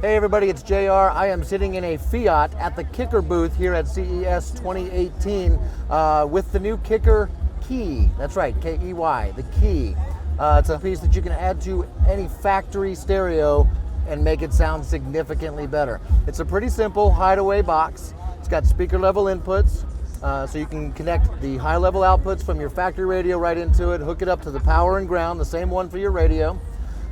Hey everybody, it's JR. I am sitting in a Fiat at the Kicker booth here at CES 2018 with the new Kicker Key. That's right, K-E-Y, the Key. It's a piece that you can add to any factory stereo and make it sound significantly better. It's a pretty simple hideaway box. It's got speaker level inputs, so you can connect the high level outputs from your factory radio right into it, hook it up to the power and ground, the same one for your radio.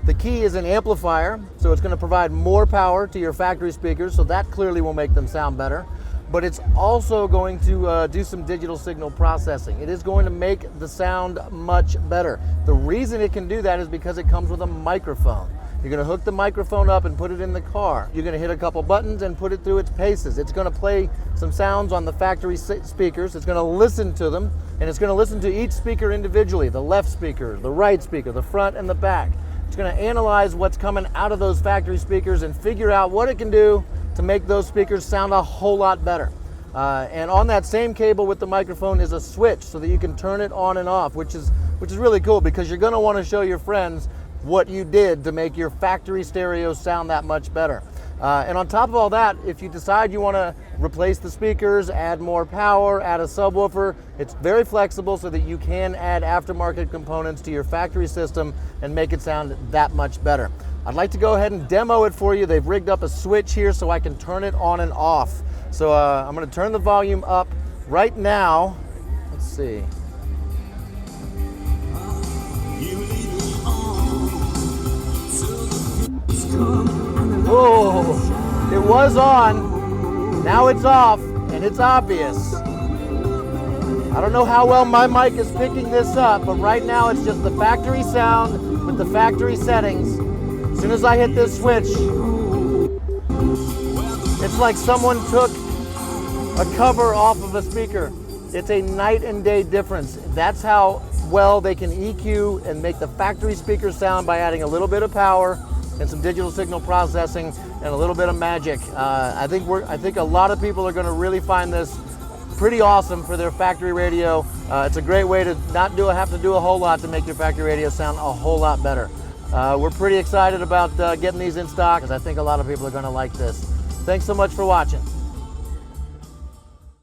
The Key is an amplifier, so it's going to provide more power to your factory speakers, so that clearly will make them sound better. But it's also going to do some digital signal processing. It is going to make the sound much better. The reason it can do that is because it comes with a microphone. You're going to hook the microphone up and put it in the car. You're going to hit a couple buttons and put it through its paces. It's going to play some sounds on the factory speakers. It's going to listen to them, and it's going to listen to each speaker individually, the left speaker, the right speaker, the front and the back. It's going to analyze what's coming out of those factory speakers and figure out what it can do to make those speakers sound a whole lot better. And on that same cable with the microphone is a switch so that you can turn it on and off, which is really cool because you're going to want to show your friends what you did to make your factory stereo sound that much better. And on top of all that, if you decide you want to replace the speakers, add more power, add a subwoofer, it's very flexible so that you can add aftermarket components to your factory system and make it sound that much better. I'd like to go ahead and demo it for you. They've rigged up a switch here so I can turn it on and off. So I'm going to turn the volume up right now. Let's see. Whoa, it was on, now it's off, and it's obvious. I don't know how well my mic is picking this up, but right now it's just the factory sound with the factory settings. As soon as I hit this switch, it's like someone took a cover off of a speaker. It's a night and day difference. That's how well they can EQ and make the factory speakers sound by adding a little bit of power and some digital signal processing and a little bit of magic. I think a lot of people are going to really find this pretty awesome for their factory radio. It's a great way to not have to do a whole lot to make your factory radio sound a whole lot better. We're pretty excited about getting these in stock because I think a lot of people are going to like this. Thanks so much for watching.